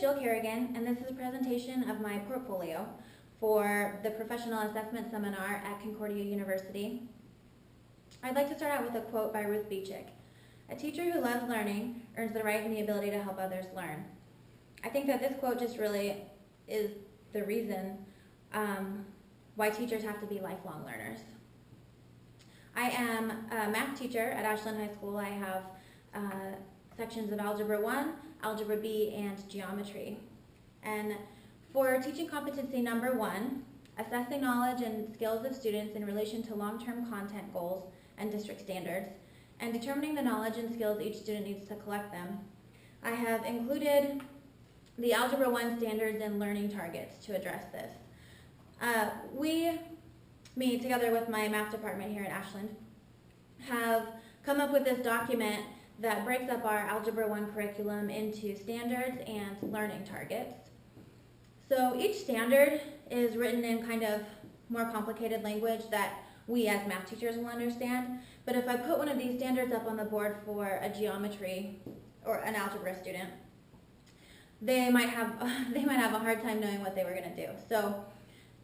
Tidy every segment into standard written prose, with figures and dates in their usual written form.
Jill Carrigan, and this is a presentation of my portfolio for the Professional Assessment Seminar at Concordia University. I'd like to start out with a quote by Ruth Beechick. "A teacher who loves learning earns the right and the ability to help others learn." I think that this quote just really is the reason why teachers have to be lifelong learners. I am a math teacher at Ashland High School. I have sections of Algebra 1, Algebra B, and Geometry. And for teaching competency number 1, assessing knowledge and skills of students in relation to long-term content goals and district standards, and determining the knowledge and skills each student needs to collect them, I have included the Algebra 1 standards and learning targets to address this. Me, together with my math department here at Ashland, have come up with this document that breaks up our Algebra 1 curriculum into standards and learning targets. So each standard is written in kind of more complicated language that we as math teachers will understand, but if I put one of these standards up on the board for a geometry or an algebra student, they might have a hard time knowing what they were going to do. So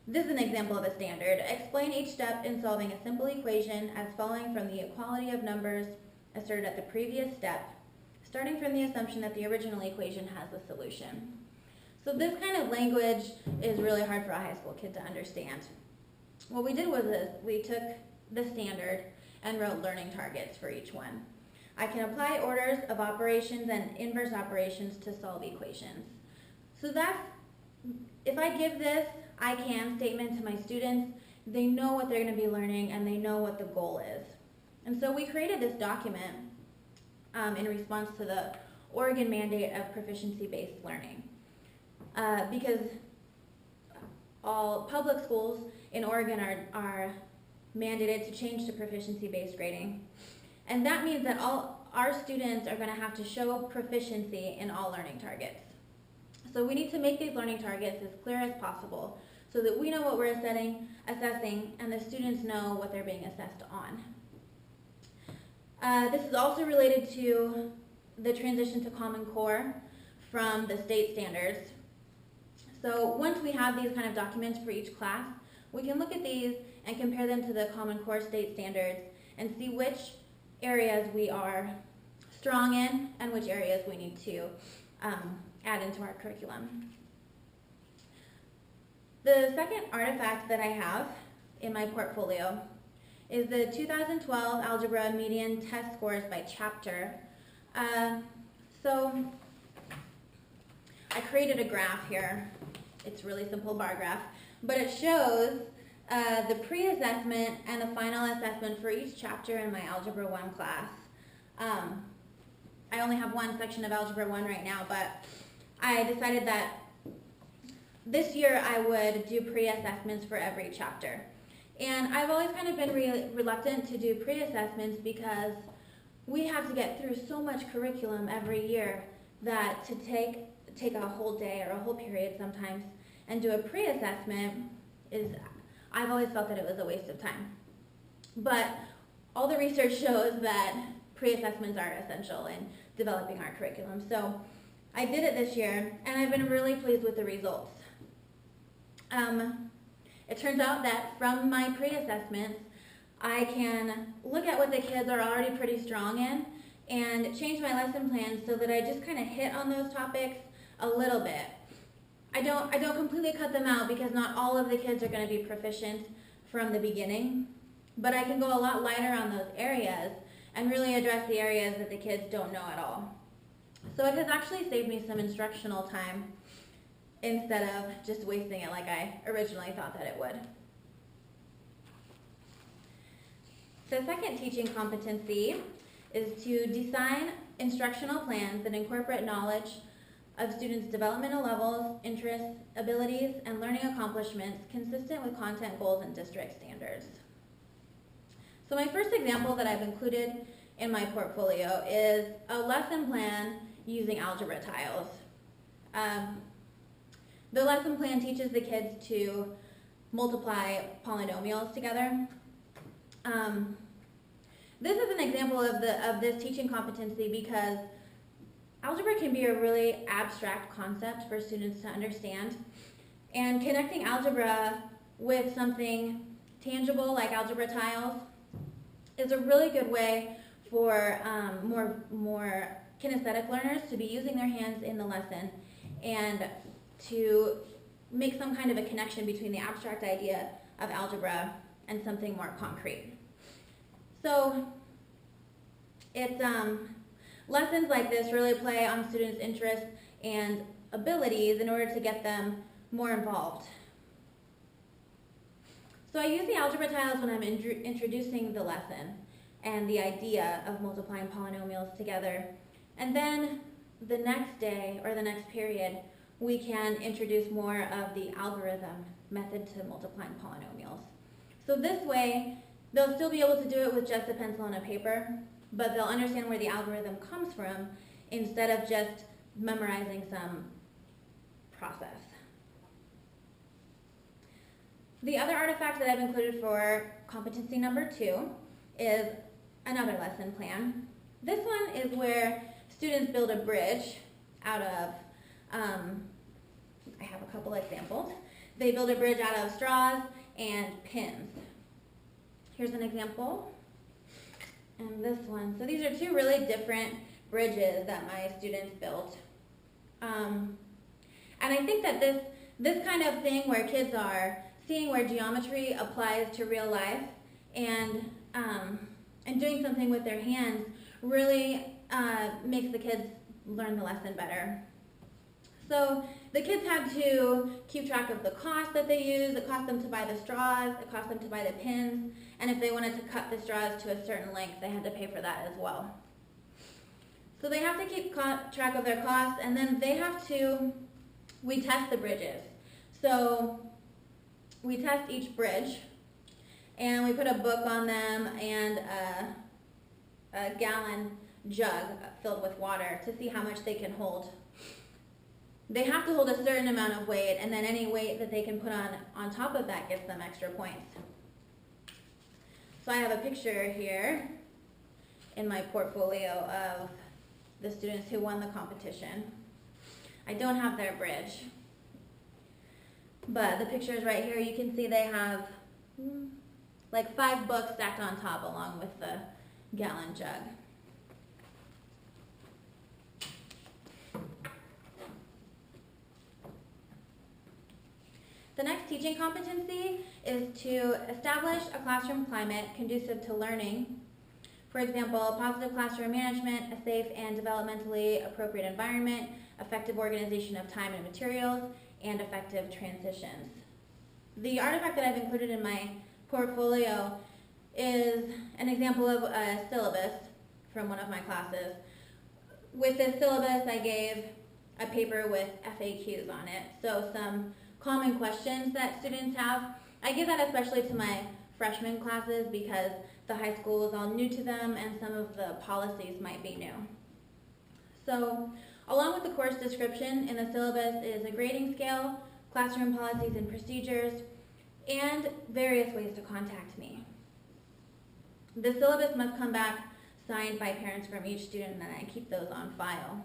this is an example of a standard. Explain each step in solving a simple equation as following from the equality of numbers asserted at the previous step, starting from the assumption that the original equation has a solution. So this kind of language is really hard for a high school kid to understand. What we did was we took the standard and wrote learning targets for each one. I can apply orders of operations and inverse operations to solve equations. So if I give this I can statement to my students, they know what they're going to be learning and they know what the goal is. And so we created this document in response to the Oregon mandate of proficiency-based learning. Because all public schools in Oregon are mandated to change to proficiency-based grading. And that means that all our students are going to have to show proficiency in all learning targets. So we need to make these learning targets as clear as possible so that we know what we're assessing and the students know what they're being assessed on. This is also related to the transition to Common Core from the state standards. So once we have these kind of documents for each class, we can look at these and compare them to the Common Core state standards and see which areas we are strong in and which areas we need to add into our curriculum. The second artifact that I have in my portfolio is the 2012 Algebra Median Test Scores by Chapter. So I created a graph here. It's a really simple bar graph, but it shows the pre-assessment and the final assessment for each chapter in my Algebra 1 class. I only have one section of Algebra 1 right now, but I decided that this year I would do pre-assessments for every chapter. And I've always kind of been reluctant to do pre-assessments because we have to get through so much curriculum every year that to take a whole day or a whole period sometimes and do a pre-assessment I've always felt that it was a waste of time. But all the research shows that pre-assessments are essential in developing our curriculum. So I did it this year, and I've been really pleased with the results. It turns out that from my pre-assessments, I can look at what the kids are already pretty strong in and change my lesson plans so that I just kind of hit on those topics a little bit. I don't completely cut them out because not all of the kids are going to be proficient from the beginning, but I can go a lot lighter on those areas and really address the areas that the kids don't know at all. So it has actually saved me some instructional time instead of just wasting it like I originally thought that it would. The second teaching competency is to design instructional plans that incorporate knowledge of students' developmental levels, interests, abilities, and learning accomplishments consistent with content goals and district standards. So my first example that I've included in my portfolio is a lesson plan using algebra tiles. The lesson plan teaches the kids to multiply polynomials together. This is an example of this teaching competency because algebra can be a really abstract concept for students to understand, and connecting algebra with something tangible like algebra tiles is a really good way for more kinesthetic learners to be using their hands in the lesson and to make some kind of a connection between the abstract idea of algebra and something more concrete. So it's lessons like this really play on students' interests and abilities in order to get them more involved. So I use the algebra tiles when I'm introducing the lesson and the idea of multiplying polynomials together. And then the next day or the next period, we can introduce more of the algorithm method to multiplying polynomials. So this way, they'll still be able to do it with just a pencil and a paper, but they'll understand where the algorithm comes from instead of just memorizing some process. The other artifact that I've included for competency number 2 is another lesson plan. This one is where students build a bridge out of, I have a couple examples. They build a bridge out of straws and pins. Here's an example, and this one. So these are two really different bridges that my students built. And I think that this kind of thing where kids are seeing where geometry applies to real life and doing something with their hands really makes the kids learn the lesson better. So the kids had to keep track of the cost that they use. It cost them to buy the straws, it cost them to buy the pins, and if they wanted to cut the straws to a certain length, they had to pay for that as well. So they have to keep track of their costs, and then we test the bridges. So we test each bridge, and we put a book on them and a gallon jug filled with water to see how much they can hold. They have to hold a certain amount of weight, and then any weight that they can put on top of that gets them extra points. So I have a picture here in my portfolio of the students who won the competition. I don't have their bridge, but the picture is right here. You can see they have like 5 books stacked on top along with the gallon jug. The next teaching competency is to establish a classroom climate conducive to learning. For example, positive classroom management, a safe and developmentally appropriate environment, effective organization of time and materials, and effective transitions. The artifact that I've included in my portfolio is an example of a syllabus from one of my classes. With this syllabus, I gave a paper with FAQs on it, so some common questions that students have. I give that especially to my freshman classes because the high school is all new to them and some of the policies might be new. So, along with the course description in the syllabus is a grading scale, classroom policies and procedures, and various ways to contact me. The syllabus must come back signed by parents from each student, and I keep those on file.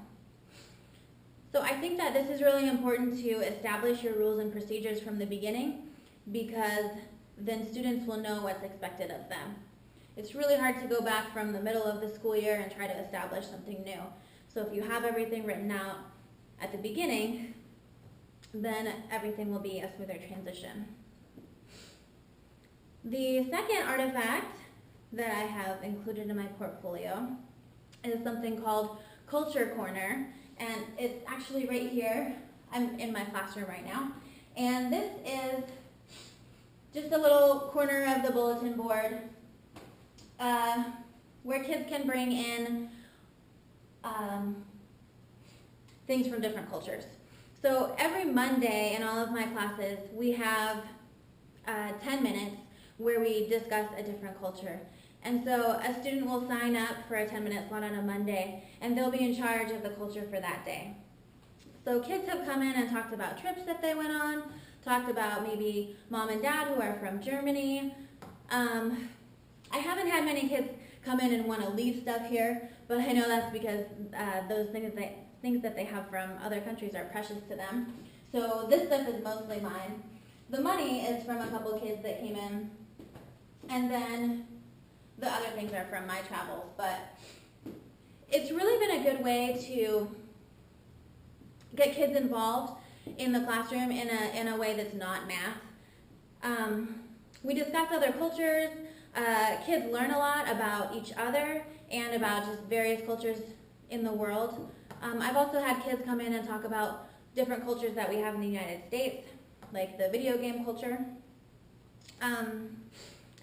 So I think that this is really important to establish your rules and procedures from the beginning, because then students will know what's expected of them. It's really hard to go back from the middle of the school year and try to establish something new. So if you have everything written out at the beginning, then everything will be a smoother transition. The second artifact that I have included in my portfolio is something called Culture Corner, and it's actually right here. I'm in my classroom right now, and this is just a little corner of the bulletin board where kids can bring in things from different cultures. So every Monday in all of my classes, we have 10 minutes where we discuss a different culture. And so a student will sign up for a 10-minute slot on a Monday, and they'll be in charge of the culture for that day. So kids have come in and talked about trips that they went on, talked about maybe mom and dad who are from Germany. I haven't had many kids come in and want to leave stuff here, but I know that's because those things that they have from other countries are precious to them. So this stuff is mostly mine. The money is from a couple kids that came in, and then the other things are from my travels, but it's really been a good way to get kids involved in the classroom in a way that's not math. We discuss other cultures. Kids learn a lot about each other and about just various cultures in the world. I've also had kids come in and talk about different cultures that we have in the United States, like the video game culture. And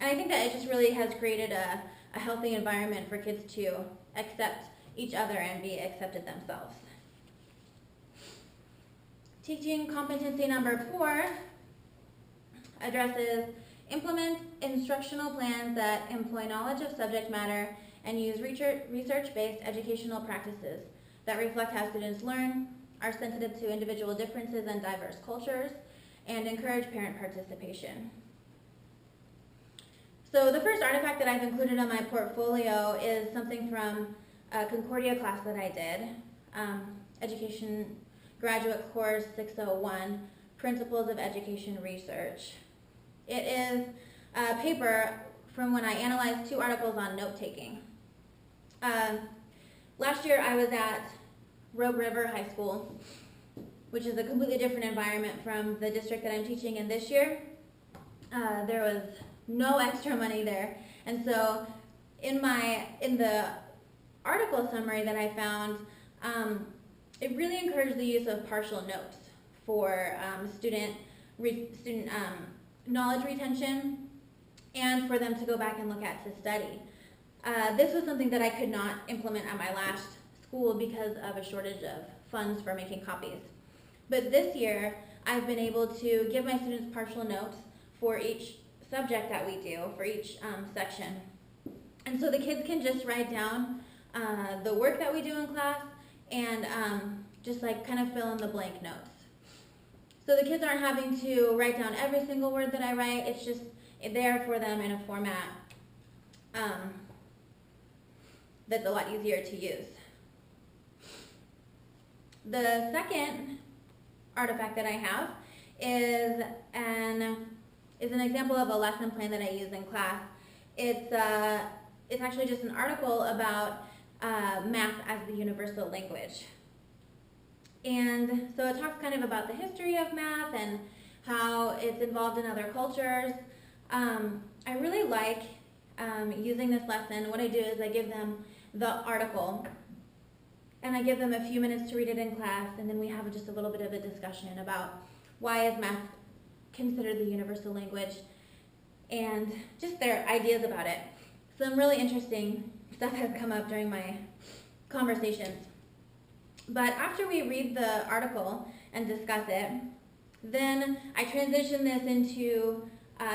I think that it just really has created a healthy environment for kids to accept each other and be accepted themselves. Teaching competency number 4 addresses implement instructional plans that employ knowledge of subject matter and use research-based educational practices that reflect how students learn, are sensitive to individual differences and diverse cultures, and encourage parent participation. So the first artifact that I've included on my portfolio is something from a Concordia class that I did, Education Graduate Course 601, Principles of Education Research. It is a paper from when I analyzed 2 articles on note-taking. Last year I was at Rogue River High School, which is a completely different environment from the district that I'm teaching in this year. There was no extra money there, and so in the article summary that I found, it really encouraged the use of partial notes for student knowledge retention and for them to go back and look at to study. This was something that I could not implement at my last school because of a shortage of funds for making copies. But this year, I've been able to give my students partial notes for each subject that we do, for each section. And so the kids can just write down the work that we do in class and just like kind of fill in the blank notes. So the kids aren't having to write down every single word that I write. It's just there for them in a format that's a lot easier to use. The second artifact that I have is an example of a lesson plan that I use in class. It's actually just an article about math as the universal language. And so it talks kind of about the history of math and how it's involved in other cultures. I really like using this lesson. What I do is I give them the article and I give them a few minutes to read it in class, and then we have just a little bit of a discussion about why is math considered the universal language and just their ideas about it. Some really interesting stuff has come up during my conversations. But after we read the article and discuss it, then I transition this into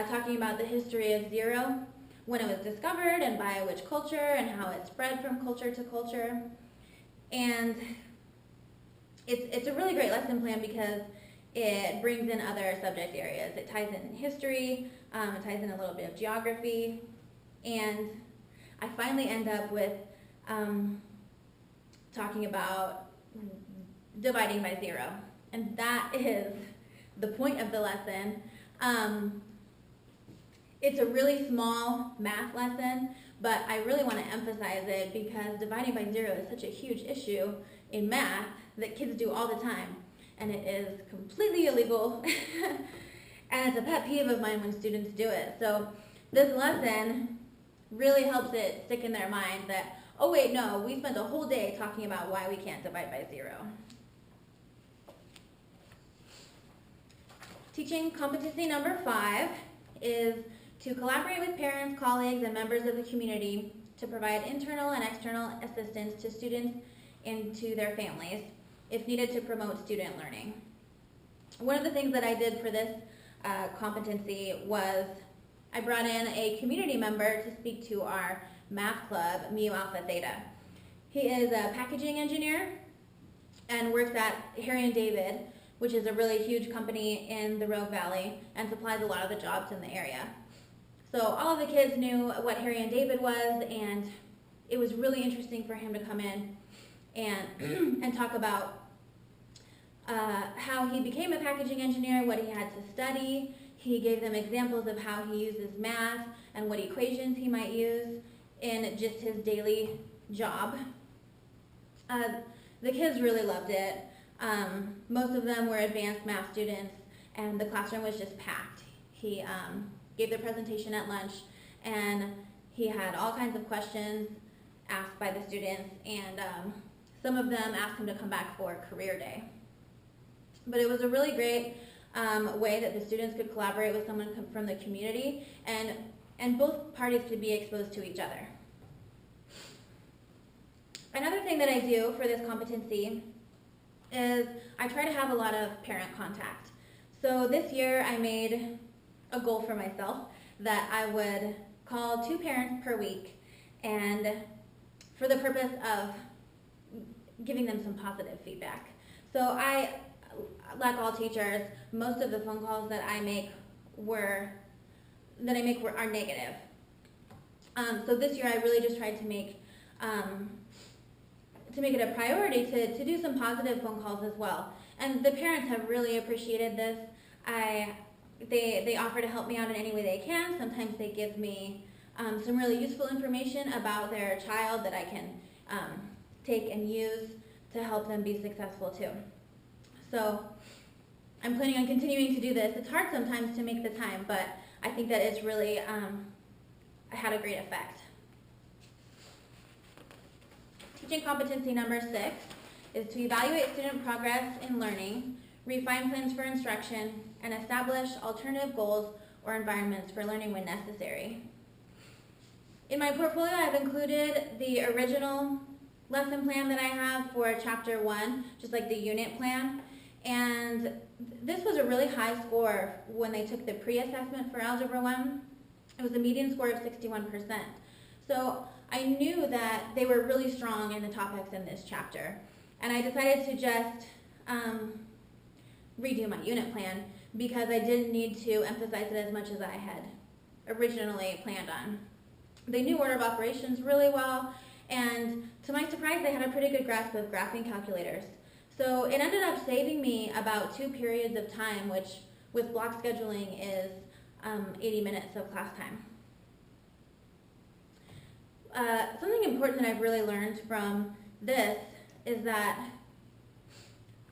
talking about the history of zero, when it was discovered and by which culture and how it spread from culture to culture. And it's a really great lesson plan because it brings in other subject areas. It ties in history, it ties in a little bit of geography, and I finally end up with talking about dividing by 0. And that is the point of the lesson. It's a really small math lesson, but I really want to emphasize it because dividing by 0 is such a huge issue in math that kids do all the time. And it is completely illegal, and it's a pet peeve of mine when students do it. So this lesson really helps it stick in their mind that, oh wait, no, we spent a whole day talking about why we can't divide by 0. Teaching competency number 5 is to collaborate with parents, colleagues, and members of the community to provide internal and external assistance to students and to their families if needed to promote student learning. One of the things that I did for this competency was I brought in a community member to speak to our math club, Mu Alpha Theta. He is a packaging engineer and works at Harry & David, which is a really huge company in the Rogue Valley and supplies a lot of the jobs in the area. So all of the kids knew what Harry and David was, and it was really interesting for him to come in and, and talk about how he became a packaging engineer, what he had to study. He gave them examples of how he uses math and what equations he might use in just his daily job. The kids really loved it. Most of them were advanced math students, and the classroom was just packed. He gave the presentation at lunch, and he had all kinds of questions asked by the students, and some of them asked him to come back for career day. But it was a really great way that the students could collaborate with someone from the community, and both parties could be exposed to each other. Another thing that I do for this competency is I try to have a lot of parent contact. So this year I made a goal for myself that I would call 2 parents per week, and for the purpose of giving them some positive feedback. So I, like all teachers, most of the phone calls that I make are negative. So this year I really just tried to make it a priority to do some positive phone calls as well. And the parents have really appreciated this. They offer to help me out in any way they can. Sometimes they give me some really useful information about their child that I can take and use to help them be successful too. So I'm planning on continuing to do this. It's hard sometimes to make the time, but I think that it's really had a great effect. Teaching competency number 6 is to evaluate student progress in learning, refine plans for instruction, and establish alternative goals or environments for learning when necessary. In my portfolio, I've included the original lesson plan that I have for chapter 1, just like the unit plan. And this was a really high score when they took the pre-assessment for Algebra 1. It was a median score of 61%. So I knew that they were really strong in the topics in this chapter. And I decided to just redo my unit plan because I didn't need to emphasize it as much as I had originally planned on. They knew order of operations really well, and to my surprise, they had a pretty good grasp of graphing calculators. So it ended up saving me about 2 periods of time, which with block scheduling is 80 minutes of class time. Something important that I've really learned from this is that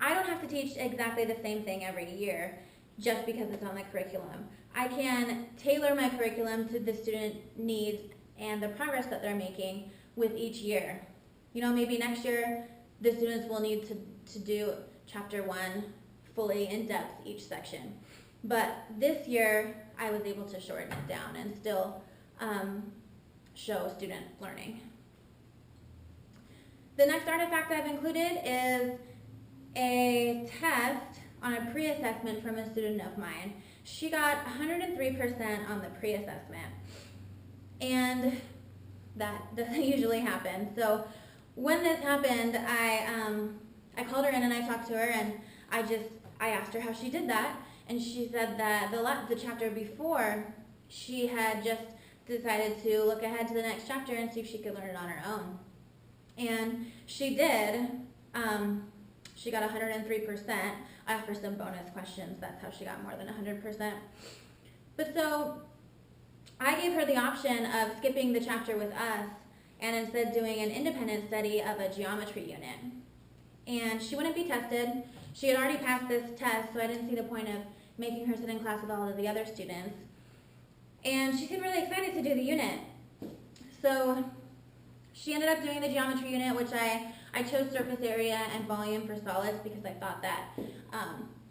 I don't have to teach exactly the same thing every year just because it's on the curriculum. I can tailor my curriculum to the student needs and the progress that they're making with each year. You know, maybe next year the students will need to do chapter 1 fully in depth each section. But this year I was able to shorten it down and still show student learning. The next artifact I've included is a test on a pre-assessment from a student of mine. She got 103% on the pre-assessment, and that doesn't usually happen. So when this happened, I called her in and I talked to her, and I asked her how she did that, and she said that the chapter before, she had just decided to look ahead to the next chapter and see if she could learn it on her own. And she did. She got 103%. I offer some bonus questions. That's how she got more than 100%. But so I gave her the option of skipping the chapter with us and instead doing an independent study of a geometry unit. And she wouldn't be tested. She had already passed this test, so I didn't see the point of making her sit in class with all of the other students. And she seemed really excited to do the unit. So she ended up doing the geometry unit, which I chose surface area and volume for solids because I thought that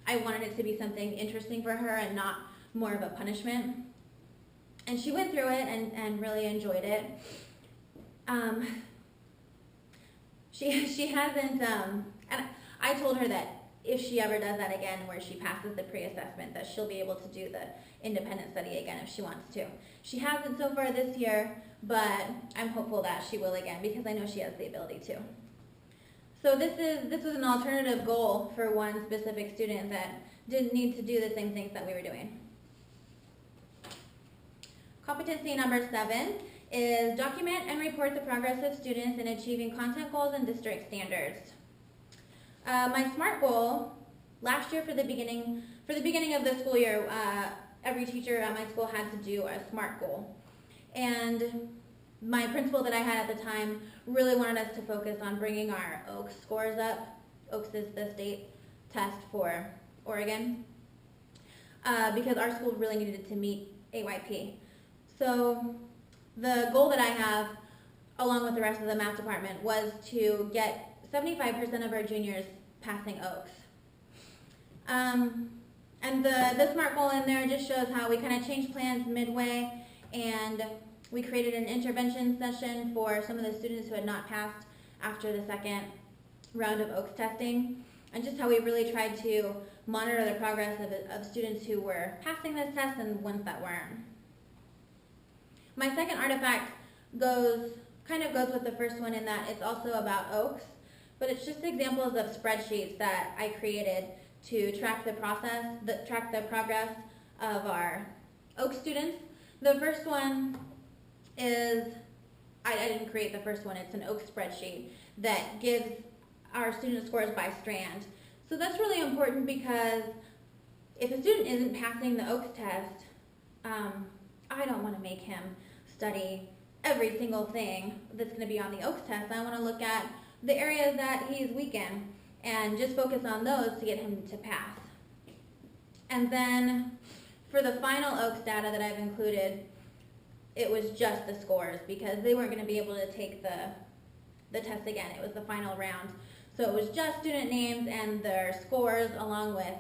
I wanted it to be something interesting for her and not more of a punishment. And she went through it and really enjoyed it. She hasn't, and I told her that if she ever does that again where she passes the pre-assessment, that she'll be able to do the independent study again if she wants to. She hasn't so far this year, but I'm hopeful that she will again because I know she has the ability to. So this was an alternative goal for one specific student that didn't need to do the same things that we were doing. Competency number 7 is document and report the progress of students in achieving content goals and district standards. My SMART goal last year for the beginning of the school year, every teacher at my school had to do a SMART goal. And my principal that I had at the time really wanted us to focus on bringing our OAKS scores up. OAKS is the state test for Oregon, because our school really needed to meet AYP. So the goal that I have, along with the rest of the math department, was to get 75% of our juniors passing OAKS. And the SMART goal in there just shows how we kind of changed plans midway, and we created an intervention session for some of the students who had not passed after the second round of OAKS testing, and just how we really tried to monitor the progress of students who were passing this test and ones that weren't. My second artifact kind of goes with the first one in that it's also about OAKS, but it's just examples of spreadsheets that I created to track the progress of our OAKS students. The first one is, I didn't create the first one, it's an OAKS spreadsheet that gives our student scores by strand. So that's really important because if a student isn't passing the OAKS test, I don't want to make him study every single thing that's going to be on the OAKS test. I want to look at the areas that he's weak in and just focus on those to get him to pass. And then for the final OAKS data that I've included, it was just the scores because they weren't going to be able to take the test again. It was the final round. So it was just student names and their scores along with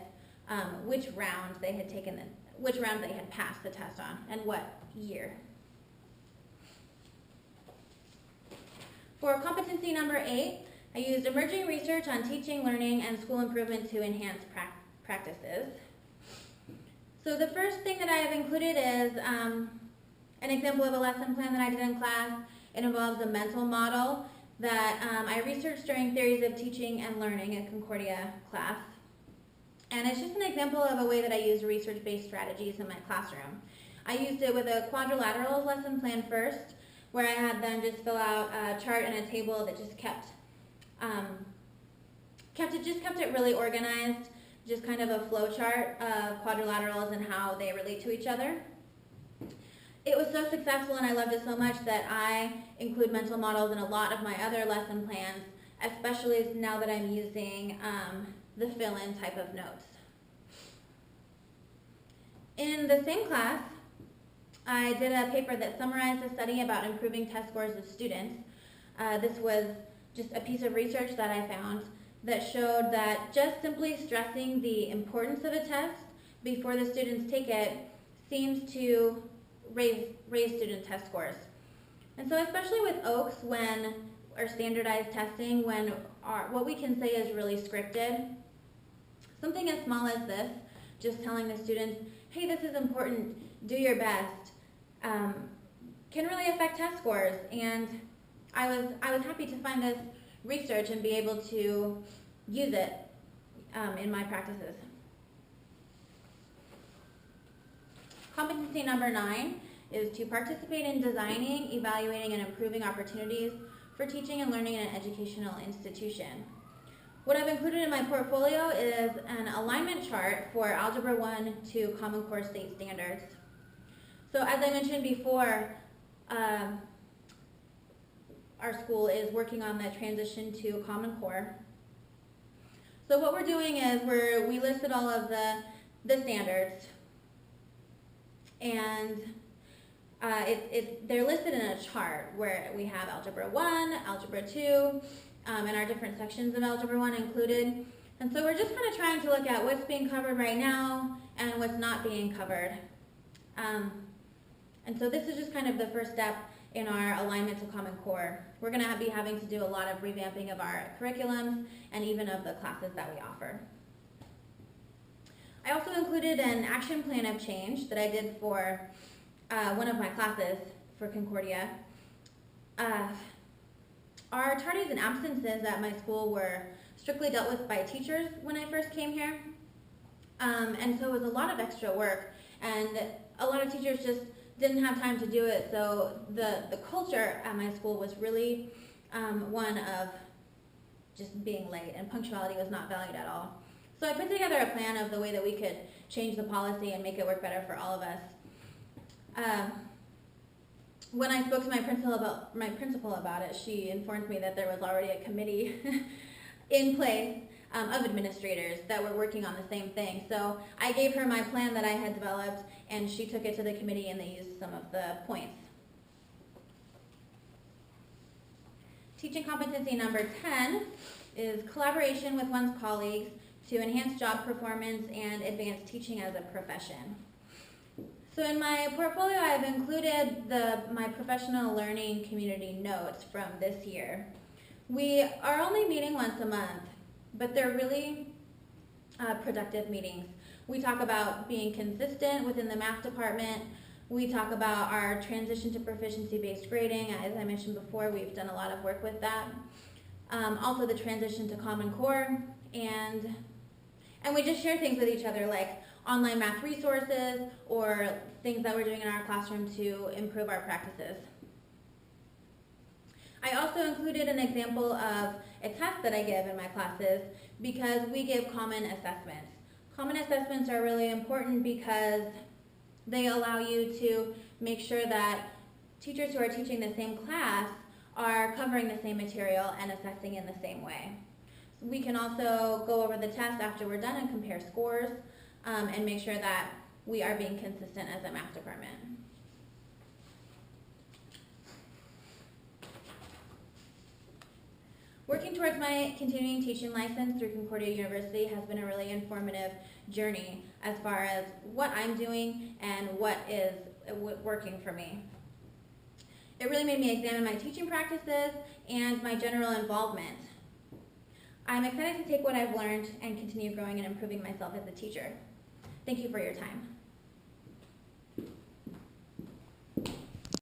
which round they had passed the test on and what year. For competency number 8, I used emerging research on teaching, learning, and school improvement to enhance practices. So the first thing that I have included is an example of a lesson plan that I did in class. It involves a mental model that I researched during Theories of Teaching and Learning at Concordia class. And it's just an example of a way that I used research-based strategies in my classroom. I used it with a quadrilateral lesson plan first, where I had them just fill out a chart and a table that just kept it really organized, just kind of a flow chart of quadrilaterals and how they relate to each other. It was so successful and I loved it so much that I include mental models in a lot of my other lesson plans, especially now that I'm using the fill-in type of notes. In the same class, I did a paper that summarized a study about improving test scores of students. This was just a piece of research that I found that showed that just simply stressing the importance of a test before the students take it seems to raise student test scores. And so especially with OAKS or standardized testing, when what we can say is really scripted, something as small as this, just telling the students, hey, this is important, do your best, can really affect test scores. And I was happy to find this research and be able to use it in my practices. Competency number 9 is to participate in designing, evaluating, and improving opportunities for teaching and learning in an educational institution. What I've included in my portfolio is an alignment chart for Algebra 1 to Common Core state standards. So as I mentioned before, our school is working on the transition to Common Core. So what we're doing is we listed all of the standards, and they're listed in a chart where we have Algebra 1, Algebra 2, and our different sections of Algebra 1 included. And so we're just kind of trying to look at what's being covered right now and what's not being covered. And so this is just kind of the first step in our alignment to Common Core. We're going to be having to do a lot of revamping of our curriculums and even of the classes that we offer. I also included an action plan of change that I did for one of my classes for Concordia. Our tardies and absences at my school were strictly dealt with by teachers when I first came here. And so it was a lot of extra work, and a lot of teachers just didn't have time to do it, so the culture at my school was really one of just being late, and punctuality was not valued at all. So I put together a plan of the way that we could change the policy and make it work better for all of us. When I spoke to my principal about it, she informed me that there was already a committee in place of administrators that were working on the same thing. So I gave her my plan that I had developed, and she took it to the committee, and they used some of the points. Teaching competency number 10 is collaboration with one's colleagues to enhance job performance and advance teaching as a profession. So in my portfolio, I've included my professional learning community notes from this year. We are only meeting once a month, but they're really productive meetings. We talk about being consistent within the math department. We talk about our transition to proficiency-based grading. As I mentioned before, we've done a lot of work with that. Also the transition to Common Core, and we just share things with each other, like online math resources or things that we're doing in our classroom to improve our practices. I also included an example of a test that I give in my classes because we give common assessments. Common assessments are really important because they allow you to make sure that teachers who are teaching the same class are covering the same material and assessing in the same way. We can also go over the test after we're done and compare scores and make sure that we are being consistent as a math department. Working towards my continuing teaching license through Concordia University has been a really informative journey as far as what I'm doing and what is working for me. It really made me examine my teaching practices and my general involvement. I'm excited to take what I've learned and continue growing and improving myself as a teacher. Thank you for your time.